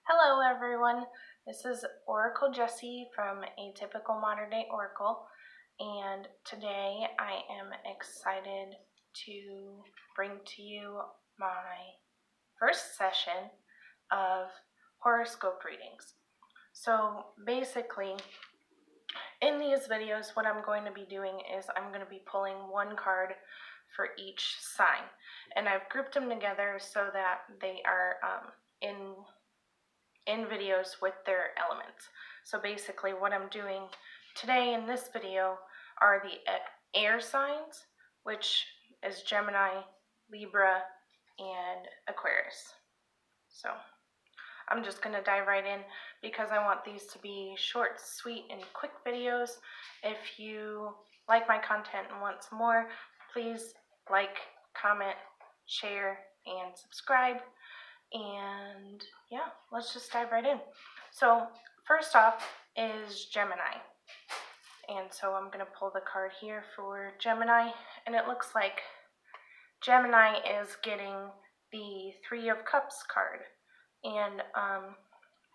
Hello everyone, this is Oracle Jessi from Atypical Modern Day Oracle, and today I am excited to bring to you my first session of horoscope readings. So basically, in these videos, what I'm going to be doing is I'm going to be pulling one card for each sign, and I've grouped them together so that they are in videos with their elements. So basically what I'm doing today in this video are the air signs, which is Gemini, Libra, and Aquarius. So I'm just going to dive right in because I want these to be short, sweet, and quick videos. If you like my content and want some more, please like, comment, share, and subscribe. And yeah, let's just dive right in. So first off is Gemini. And so I'm going to pull the card here for Gemini. And it looks like Gemini is getting the Three of Cups card. And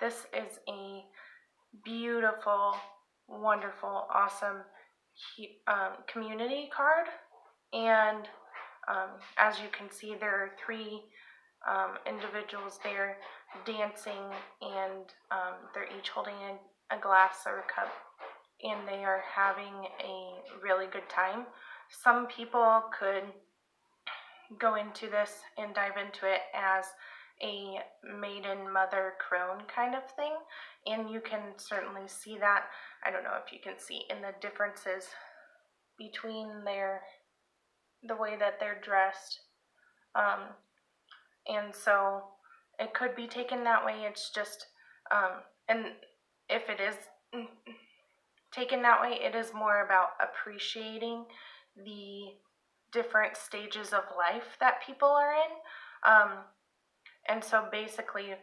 this is a beautiful, wonderful, awesome community card. And as you can see, there are three individuals there dancing, and they're each holding a glass or a cup, and they are having a really good time. Some people could go into this and dive into it as a maiden mother crone kind of thing, and you can certainly see that. I don't know if you can see in the differences between the way that they're dressed. And so it could be taken that way. It's just, and if it is taken that way, it is more about appreciating the different stages of life that people are in. And so basically,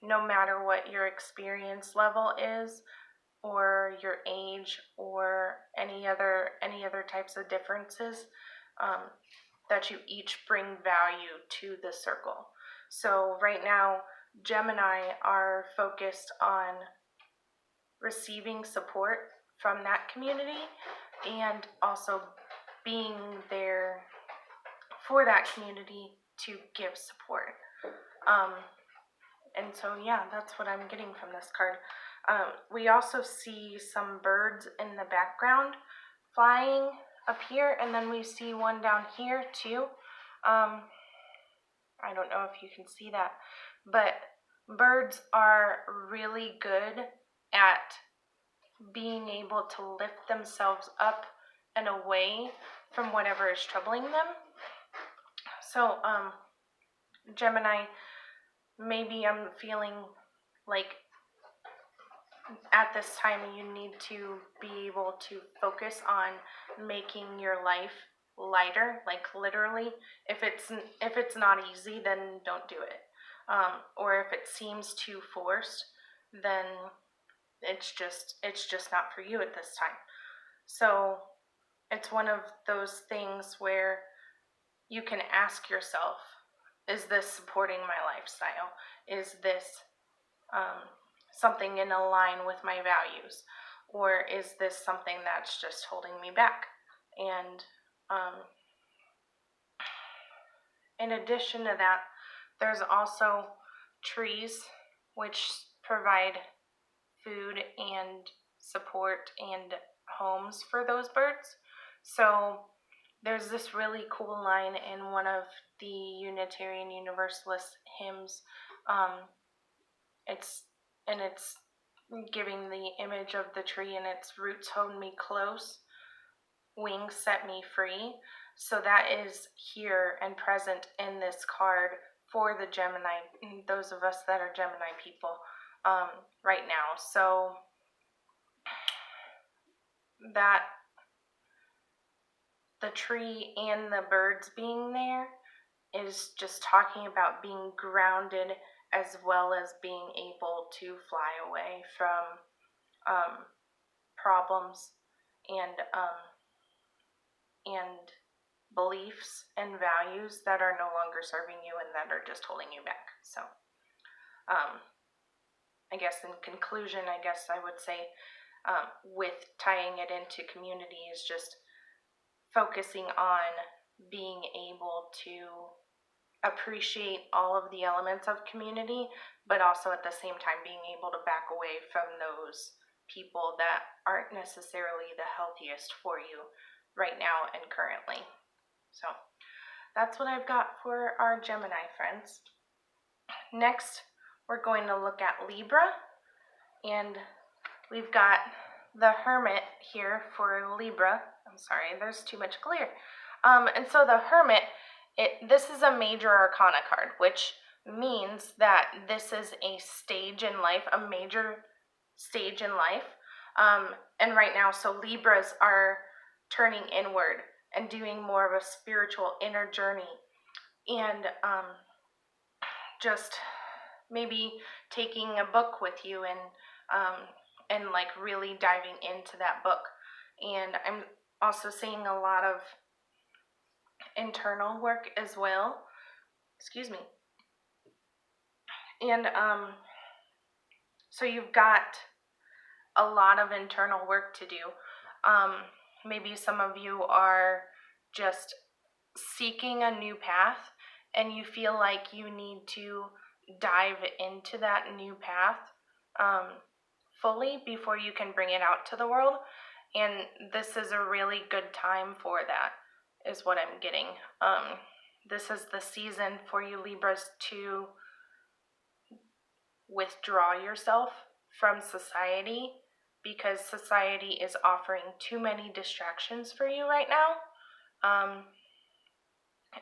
no matter what your experience level is, or your age, or any other types of differences, that you each bring value to the circle. So right now, Gemini are focused on receiving support from that community and also being there for that community to give support. And so yeah, that's what I'm getting from this card. We also see some birds in the background flying up here, and then we see one down here too. I don't know if you can see that, but birds are really good at being able to lift themselves up and away from whatever is troubling them. So Gemini, maybe I'm feeling like at this time you need to be able to focus on making your life lighter, like literally. If it's not easy, then don't do it. Or if it seems too forced, then it's just not for you at this time. So it's one of those things where you can ask yourself, is this supporting my lifestyle? Is this something in line with my values, or is this something that's just holding me back? And in addition to that, there's also trees, which provide food and support and homes for those birds. So there's this really cool line in one of the Unitarian Universalist hymns. It's giving the image of the tree, and its roots hold me close, wings set me free. So that is here and present in this card for the Gemini, those of us that are Gemini people right now. So that the tree and the birds being there is just talking about being grounded, as well as being able to fly away from problems and beliefs and values that are no longer serving you and that are just holding you back. So I guess in conclusion, I guess I would say, with tying it into community, is just focusing on being able to appreciate all of the elements of community, but also at the same time being able to back away from those people that aren't necessarily the healthiest for you right now and currently. So that's what I've got for our Gemini friends. Next, we're going to look at Libra, and we've got the Hermit here for Libra. I'm sorry, there's too much glare. And so the Hermit, this is a major arcana card, which means that this is a stage in life, a major stage in life. And right now, so Libras are turning inward and doing more of a spiritual inner journey, and just maybe taking a book with you and like really diving into that book. And I'm also seeing a lot of internal work as well. Excuse me. And so you've got a lot of internal work to do. Maybe some of you are just seeking a new path, and you feel like you need to dive into that new path fully before you can bring it out to the world. And this is a really good time for that, is what I'm getting. This is the season for you Libras to withdraw yourself from society, because society is offering too many distractions for you right now.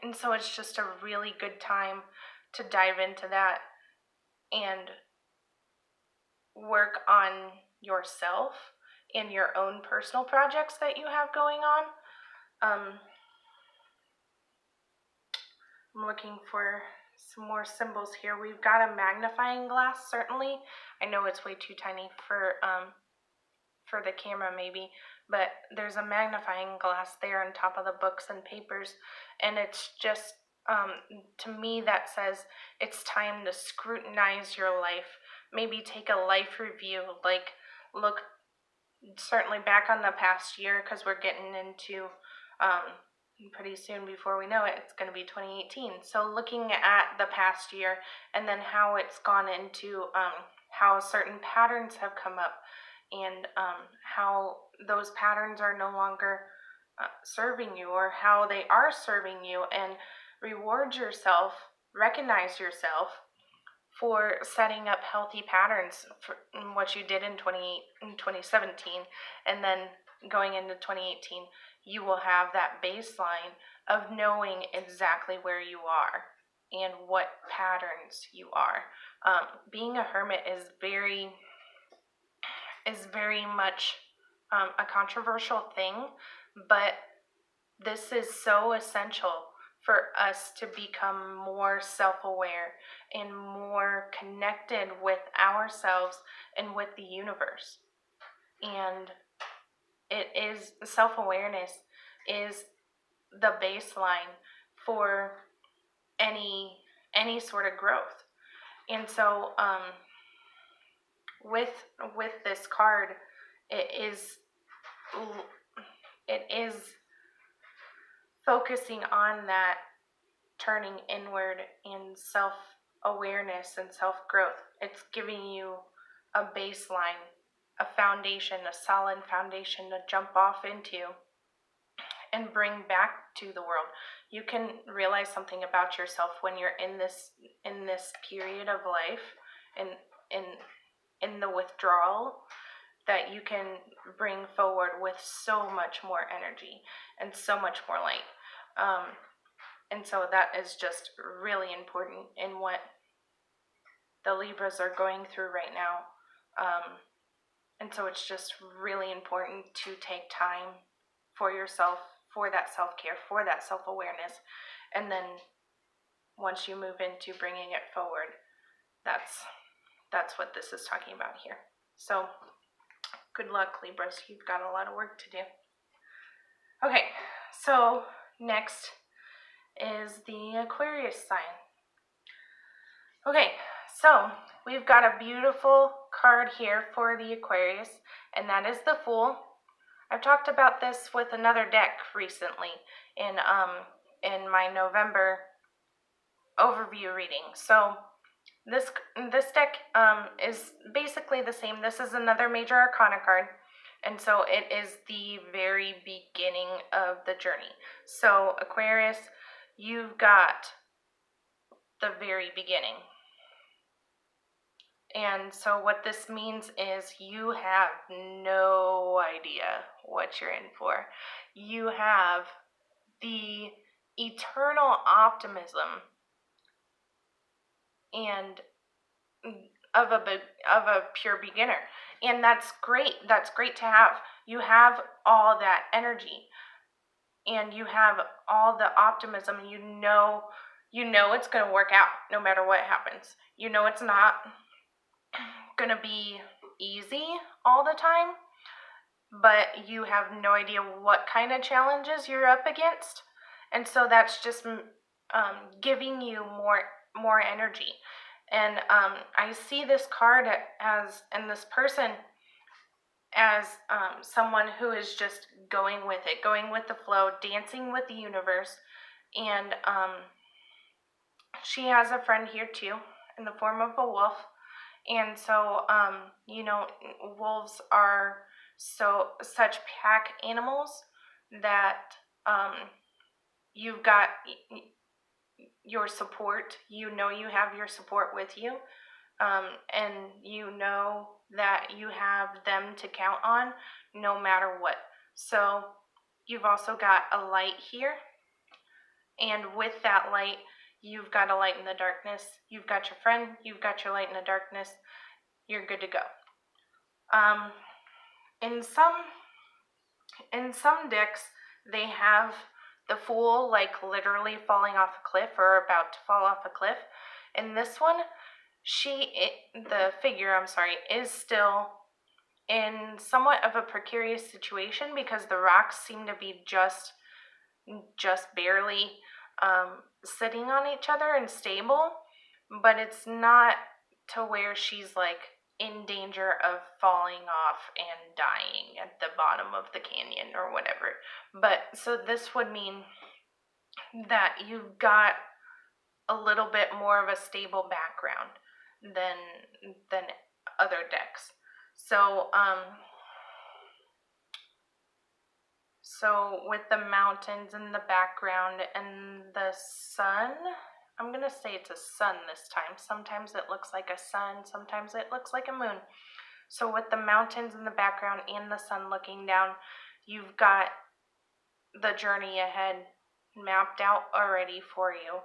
And so it's just a really good time to dive into that and work on yourself and your own personal projects that you have going on. I'm looking for some more symbols here. We've got a magnifying glass, certainly. I know it's way too tiny for the camera maybe, but there's a magnifying glass there on top of the books and papers, and it's just, to me, that says it's time to scrutinize your life. Maybe take a life review, like look certainly back on the past year, because we're getting into pretty soon, before we know it, it's going to be 2018. So looking at the past year and then how it's gone into how certain patterns have come up, and how those patterns are no longer serving you, or how they are serving you, and reward yourself, recognize yourself for setting up healthy patterns for what you did in 2017, and then going into 2018, you will have that baseline of knowing exactly where you are and what patterns you are. Being a hermit is very much a controversial thing, but this is so essential for us to become more self-aware and more connected with ourselves and with the universe. And self-awareness is the baseline for any sort of growth. And so with this card, it is focusing on that turning inward in self-awareness and self-growth. It's giving you a baseline, a foundation, a solid foundation to jump off into and bring back to the world. You can realize something about yourself when you're in this period of life, in the withdrawal, that you can bring forward with so much more energy and so much more light. And so that is just really important in what the Libras are going through right now. And so it's just really important to take time for yourself, for that self-care, for that self-awareness. And then once you move into bringing it forward, that's what this is talking about here. So good luck, Libras. You've got a lot of work to do. Okay, so next is the Aquarius sign. Okay, so we've got a beautiful card here for the Aquarius, and that is the Fool. I've talked about this with another deck recently in my November overview reading. So this deck is basically the same. This is another major arcana card, and so it is the very beginning of the journey. So Aquarius, you've got the very beginning. And so what this means is you have no idea what you're in for. You have the eternal optimism and of a pure beginner. And that's great. That's great to have. You have all that energy and you have all the optimism. You know it's going to work out no matter what happens. You know it's not going to be easy all the time, but you have no idea what kind of challenges you're up against. And so that's just giving you more energy. And I see this card as, and this person as someone who is just going with it, going with the flow, dancing with the universe. And she has a friend here too, in the form of a wolf. And so, wolves are such pack animals that you've got your support. You have your support with you, and you know that you have them to count on no matter what. So you've also got a light here, and with that light, you've got a light in the darkness. You've got your friend. You've got your light in the darkness. You're good to go. In some decks, they have the Fool like literally falling off a cliff or about to fall off a cliff. In this one, the figure is still in somewhat of a precarious situation because the rocks seem to be just barely sitting on each other and stable, but it's not to where she's like in danger of falling off and dying at the bottom of the canyon or whatever. But so this would mean that you've got a little bit more of a stable background than other decks. So so with the mountains in the background and the sun, I'm going to say it's a sun this time. Sometimes it looks like a sun, sometimes it looks like a moon. So with the mountains in the background and the sun looking down, you've got the journey ahead mapped out already for you,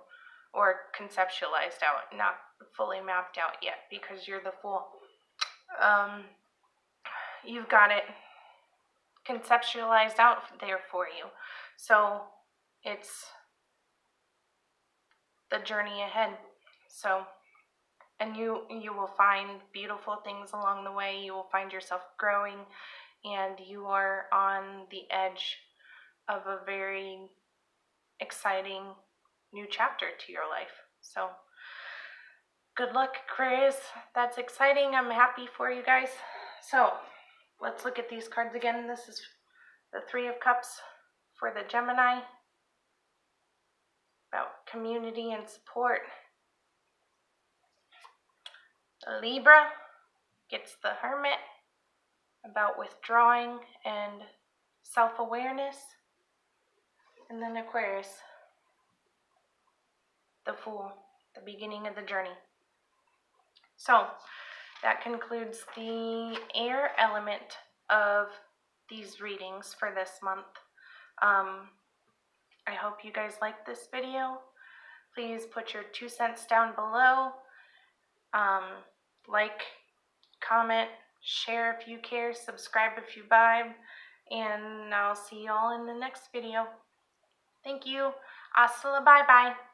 or conceptualized out, not fully mapped out yet because you're the Fool. You've got it conceptualized out there for you. So it's the journey ahead. So, and you will find beautiful things along the way. You will find yourself growing, and you are on the edge of a very exciting new chapter to your life. So good luck, Aquarius. That's exciting. I'm happy for you guys. So let's look at these cards again. This is the Three of Cups for the Gemini, about community and support. The Libra gets the Hermit, about withdrawing and self-awareness. And then Aquarius, the Fool, the beginning of the journey. So that concludes the air element of these readings for this month. I hope you guys liked this video. Please put your 2 cents down below. Like, comment, share if you care, subscribe if you vibe, and I'll see you all in the next video. Thank you. Hasta la bye-bye.